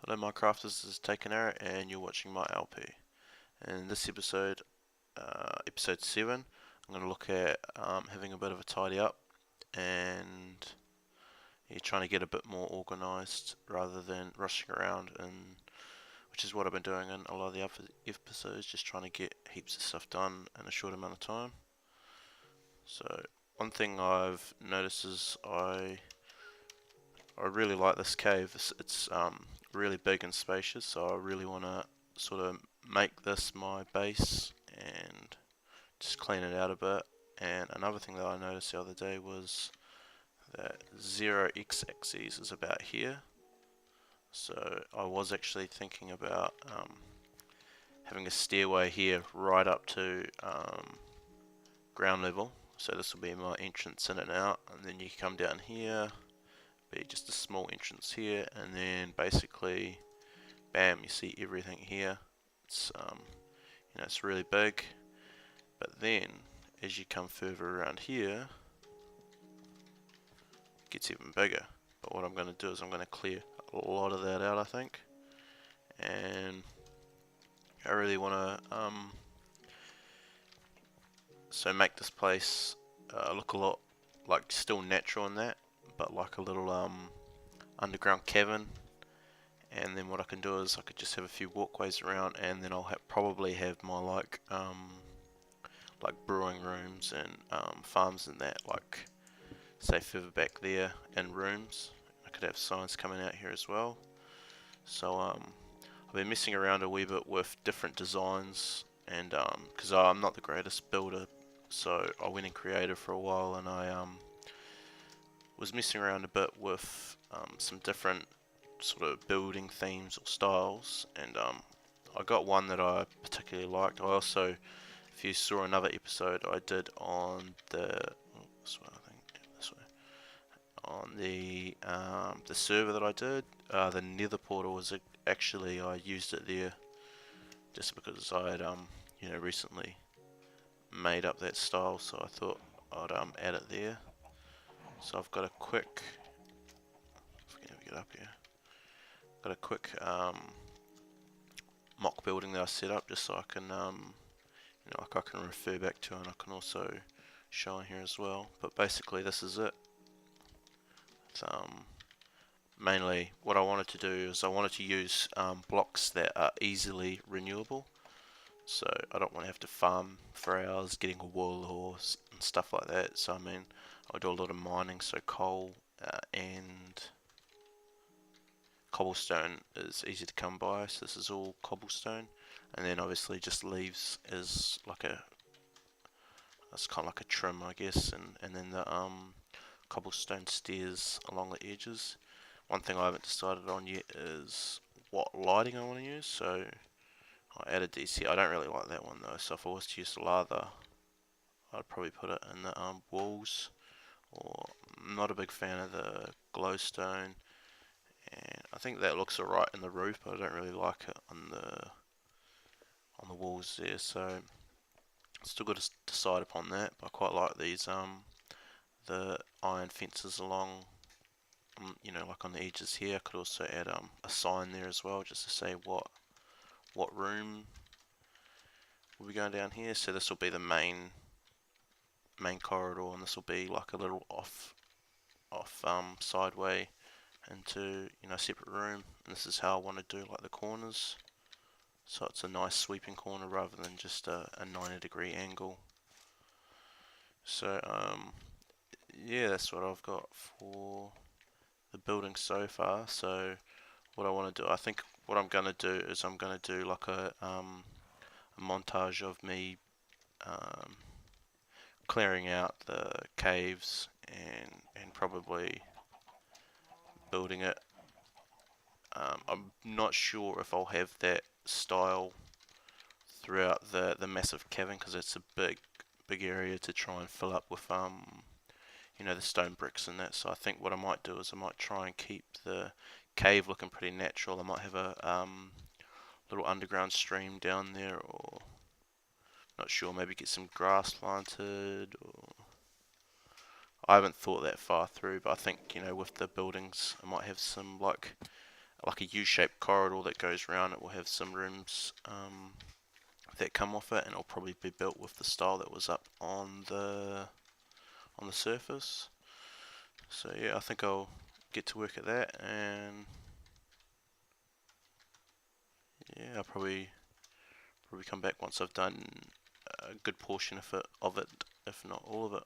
Hello Minecraft, this is Takeanarrow and you're watching my LP. In this episode, episode 7, I'm going to look at having a bit of a tidy up and trying to get a bit more organised rather than rushing around, and which is what I've been doing in a lot of the other episodes, just trying to get heaps of stuff done in a short amount of time. So one thing I've noticed is I really like this cave. It's really big and spacious, so I really want to sort of make this my base and just clean it out a bit. And another thing that I noticed the other day was that 0 x-axis is about here. So I was actually thinking about having a stairway here right up to ground level. So this will be my entrance in and out, and then you come down here, be just a small entrance here, and then basically bam, you see everything here. It's it's really big, but then as you come further around here it gets even bigger. But what I'm going to do is I'm going to clear a lot of that out, I think, and I really want to so make this place look a lot like still natural in that, but like a little underground cavern. And then what I can do is I could just have a few walkways around, and then I'll probably have my like brewing rooms and farms and that, like say further back there, and rooms. I could have signs coming out here as well. So I've been messing around a wee bit with different designs, and because I'm not the greatest builder, so I went in creative for a while, and I was messing around a bit with some different sort of building themes or styles, and I got one that I particularly liked. I also, if you saw another episode I did on this way, I think, yeah, this way, on the server that I did, the Nether portal was actually, I used it there just because I had recently made up that style, so I thought I'd add it there. So I've got a quick, if I can ever get up here, got a quick mock building that I set up just so I can like I can refer back to, and I can also show in here as well. But basically this is it. It's, mainly what I wanted to do is I wanted to use blocks that are easily renewable, so I don't want to have to farm for hours getting a wool or and stuff like that. So I mean, I do a lot of mining, so coal and cobblestone is easy to come by, so this is all cobblestone, and then obviously just leaves is like it's kind of like a trim, I guess, and then the cobblestone stairs along the edges. One thing I haven't decided on yet is what lighting I want to use, so I added DC. I don't really like that one though, so if I was to use lather, I'd probably put it in the walls, or I'm not a big fan of the glowstone, and I think that looks alright in the roof, but I don't really like it on the walls there, so still got to decide upon that. But I quite like these the iron fences along, like on the edges here. I could also add a sign there as well, just to say what room will be going down here. So this will be the main corridor, and this will be like a little off sideway into a separate room, and this is how I want to do like the corners, so it's a nice sweeping corner rather than just a 90-degree angle. So yeah, that's what I've got for the building so far. So what I want to do, I think what I'm going to do is I'm going to do like a montage of me clearing out the caves and probably building it. I'm not sure if I'll have that style throughout the massive cavern, because it's a big area to try and fill up with the stone bricks and that. So I think what I might do is I might try and keep the cave looking pretty natural. I might have a little underground stream down there, or not sure, maybe get some grass planted, or I haven't thought that far through, but I think with the buildings I might have some like like a U-shaped corridor that goes around. It will have some rooms that come off it, and it'll probably be built with the style that was up on the surface. So yeah, I think I'll get to work at that, and yeah, I'll probably come back once I've done a good portion of it, if not all of it.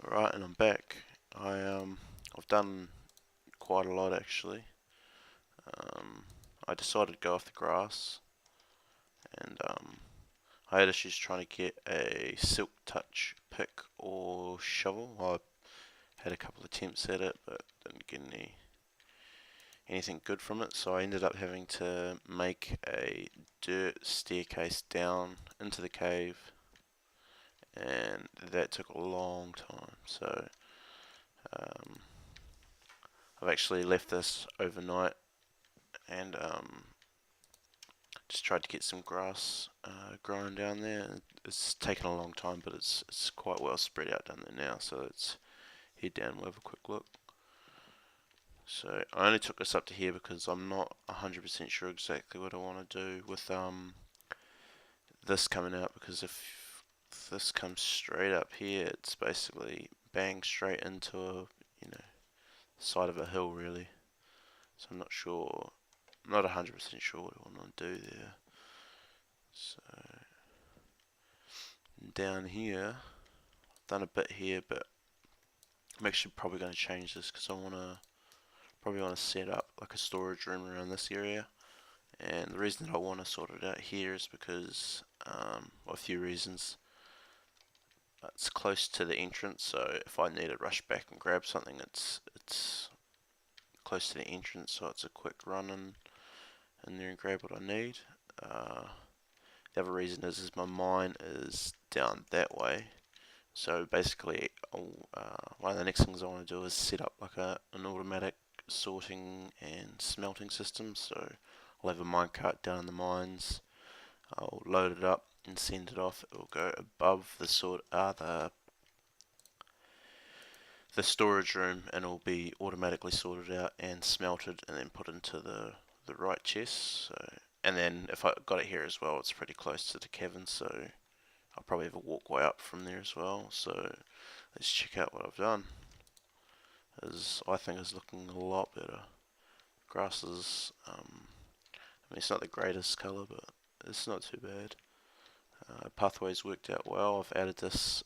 Right, and I'm back. I've done quite a lot actually. I decided to go off the grass, and I had issues trying to get a silk touch pick or shovel. I had a couple attempts at it, but didn't get anything good from it. So I ended up having to make a dirt staircase down into the cave, and that took a long time. So I've actually left this overnight and just tried to get some grass growing down there. It's taken a long time, but it's quite well spread out down there now. So let's head down and have a quick look. So I only took this up to here because I'm not 100% sure exactly what I want to do with this coming out, because if this comes straight up here, it's basically bang straight into a, side of a hill really. So I'm not sure, I'm not 100% sure what I want to do there. So down here, I've done a bit here, but I'm actually probably going to change this because I probably want to set up like a storage room around this area. And the reason that I want to sort it out here is because, well, a few reasons. It's close to the entrance, so if I need to rush back and grab something, it's close to the entrance, so it's a quick run in there and grab what I need. The other reason is my mine is down that way, so basically one of the next things I want to do is set up like an automatic sorting and smelting system. So I'll have a minecart down in the mines, I'll load it up and send it off. It will go above the storage room, and it will be automatically sorted out and smelted and then put into the right chest. So, and then if I got it here as well, it's pretty close to the cavern, so I'll probably have a walkway up from there as well. So let's check out what I've done. I think is looking a lot better. Grass is, I mean, it's not the greatest colour, but it's not too bad. Pathways worked out well. I've added this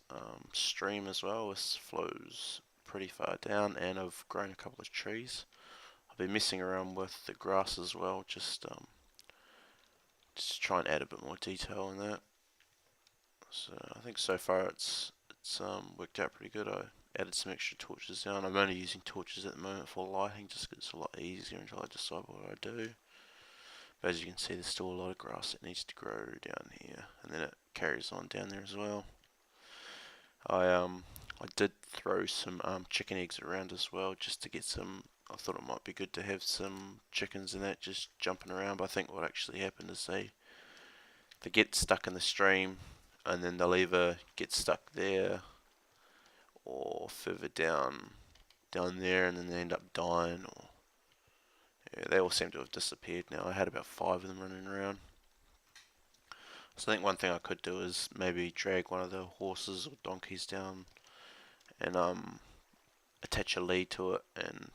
stream as well. This flows pretty far down, and I've grown a couple of trees. I've been messing around with the grass as well, just try and add a bit more detail in that. So I think so far it's worked out pretty good. I added some extra torches down. I'm only using torches at the moment for lighting, just because it's a lot easier until I decide what I do. But as you can see, there's still a lot of grass that needs to grow down here, and then it carries on down there as well. I did throw some chicken eggs around as well, just to get some. I thought it might be good to have some chickens in that just jumping around. But I think what actually happened is they get stuck in the stream, and then they'll either get stuck there or further down there, and then they end up dying, or yeah, they all seem to have disappeared now. I had about 5 of them running around. So I think one thing I could do is maybe drag one of the horses or donkeys down and attach a lead to it, and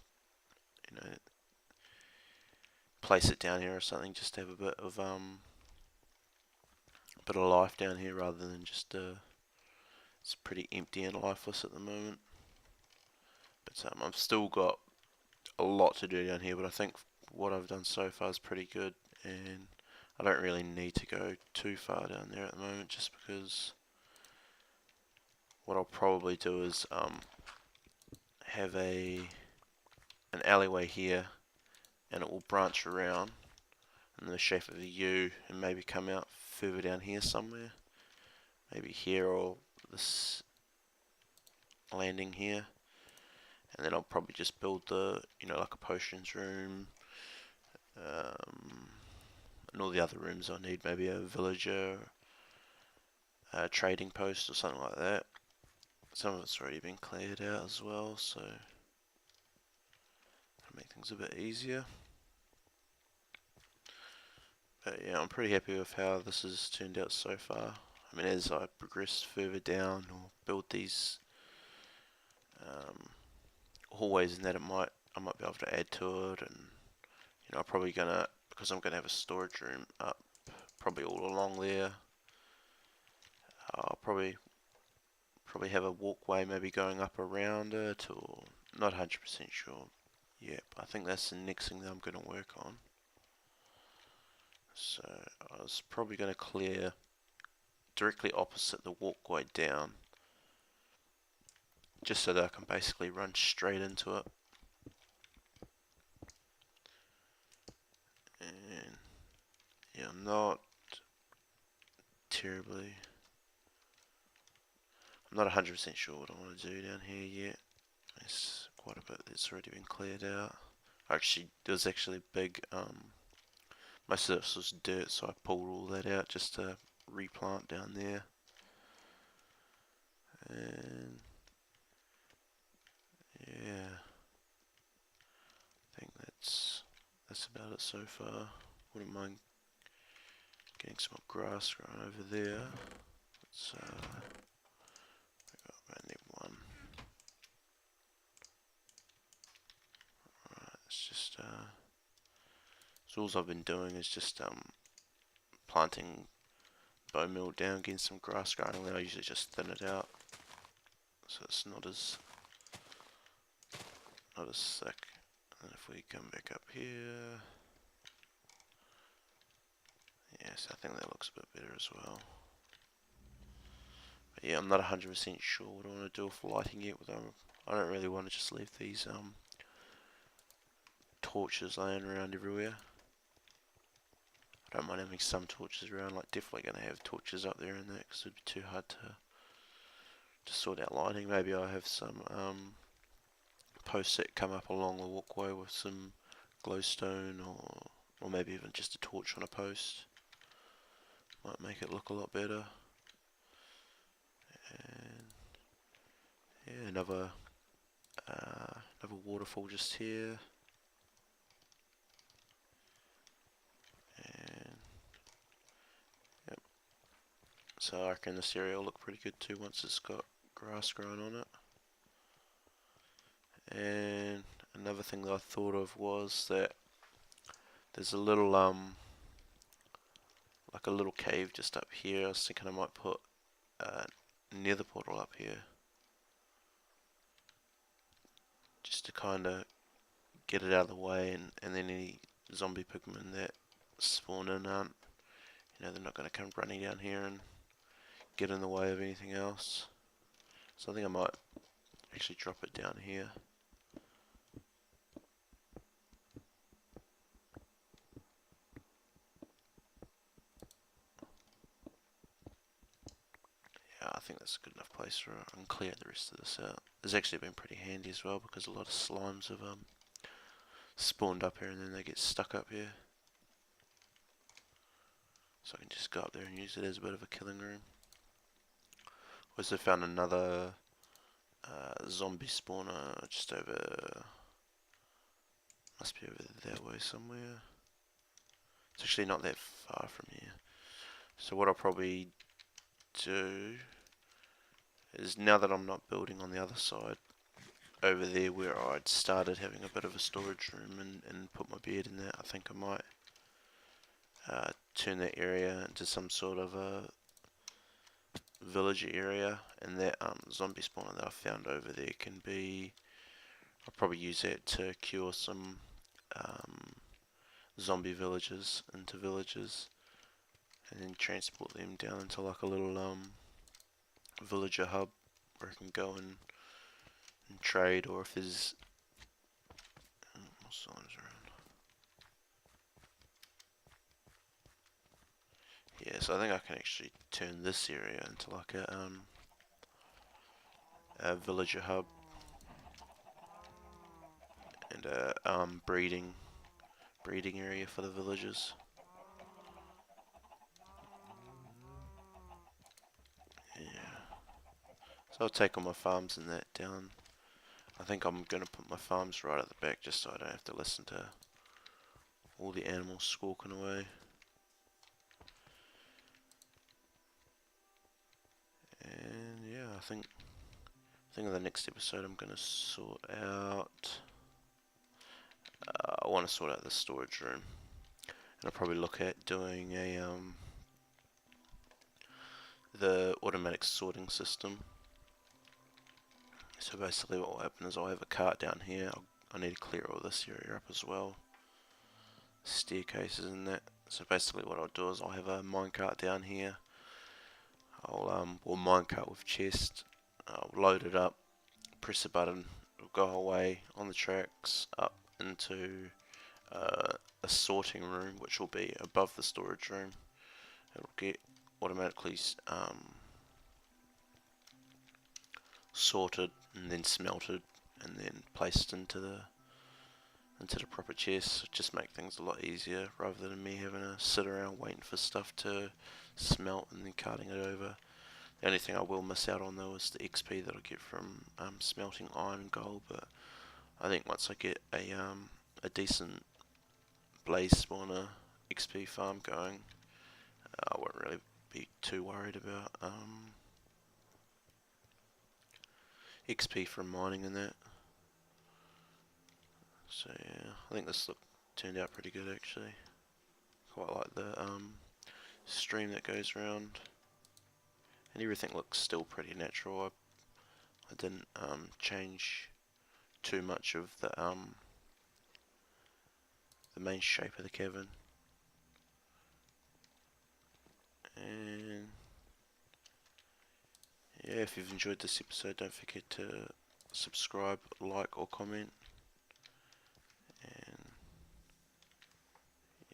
place it down here or something, just to have a bit of life down here, rather than just it's pretty empty and lifeless at the moment. But I've still got a lot to do down here, but I think what I've done so far is pretty good, and I don't really need to go too far down there at the moment, just because what I'll probably do is have an alleyway here, and it will branch around in the shape of a U and maybe come out further down here somewhere, maybe here or this landing here, and then I'll probably just build the like a potions room, and all the other rooms I need, maybe a villager, a trading post or something like that. Some of it's already been cleared out as well, so to make things a bit easier. But yeah, I'm pretty happy with how this has turned out so far. I mean, as I progress further down or build these hallways and that, I might be able to add to it, and I'm probably gonna, because I'm gonna have a storage room up probably all along there. I'll probably have a walkway maybe going up around it, or not 100% sure yet, but I think that's the next thing that I'm going to work on. So I was probably going to clear directly opposite the walkway down, just so that I can basically run straight into it. And yeah, I'm not terribly I'm not 100% sure what I want to do down here yet. There's quite a bit that's already been cleared out. Actually, there's actually big, most of this was dirt, so I pulled all that out just to replant down there. And yeah, I think that's about it so far. Wouldn't mind getting some more grass growing over there. Let's I need one. Right, it's just so all I've been doing is just planting bone meal down, getting some grass growing. Then I usually just thin it out, so it's not as thick. And if we come back up here, yes, I think that looks a bit better as well. But yeah, I'm not 100% sure what I want to do with lighting yet. I don't really want to just leave these torches laying around everywhere. I don't mind having some torches around, like definitely going to have torches up there and that, because it'd be too hard to sort out lighting. Maybe I'll have some posts that come up along the walkway with some glowstone, or maybe even just a torch on a post. Might make it look a lot better. And yeah, another waterfall just here. And yep. So I reckon this area will look pretty good too once it's got grass growing on it. And another thing that I thought of was that there's a little like a little cave just up here. I was thinking I might put a nether portal up here, just to kind of get it out of the way, and then any zombie pigmen that spawn in aren't, they're not going to come running down here and get in the way of anything else. So I think I might actually drop it down here. Yeah, I think that's a good enough place for it. I can clear the rest of this out. It's actually been pretty handy as well, because a lot of slimes have spawned up here and then they get stuck up here. So I can just go up there and use it as a bit of a killing room. Also found another zombie spawner just over, must be over that way somewhere. It's actually not that far from here. So what I'll probably do is, now that I'm not building on the other side, over there where I'd started having a bit of a storage room and put my bed in that, I think I might turn that area into some sort of a village area, and that zombie spawner that I found over there can be, I'll probably use that to cure some zombie villagers into villages, and then transport them down into like a little villager hub where I can go and trade, or if there's more signs around. Yeah, so I think I can actually turn this area into like a villager hub and a breeding area for the villagers. Yeah. So I'll take all my farms and that down. I think I'm going to put my farms right at the back, just so I don't have to listen to all the animals squawking away. And yeah, I think in the next episode I'm going to sort out, I want to sort out the storage room. And I'll probably look at doing a the automatic sorting system. So basically what will happen is I'll have a cart down here. I need to clear all this area up as well. Staircases and that. So basically what I'll do is I'll have a minecart down here. I'll minecart with chest. I'll load it up, press a button, it'll go away on the tracks up into a sorting room, which will be above the storage room. It'll get automatically sorted and then smelted and then placed into the proper chests. Just make things a lot easier rather than me having to sit around waiting for stuff to smelt and then carting it over. The only thing I will miss out on though is the XP that I get from smelting iron and gold, but I think once I get a decent blaze spawner XP farm going, I won't really be too worried about XP from mining and that. So yeah, I think this turned out pretty good actually. Quite like the stream that goes around, and everything looks still pretty natural. I didn't change too much of the main shape of the cavern. And yeah, if you've enjoyed this episode, don't forget to subscribe, like or comment. And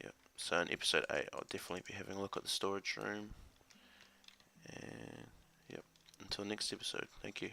yep, so in episode 8 I'll definitely be having a look at the storage room. And yep, until next episode, thank you.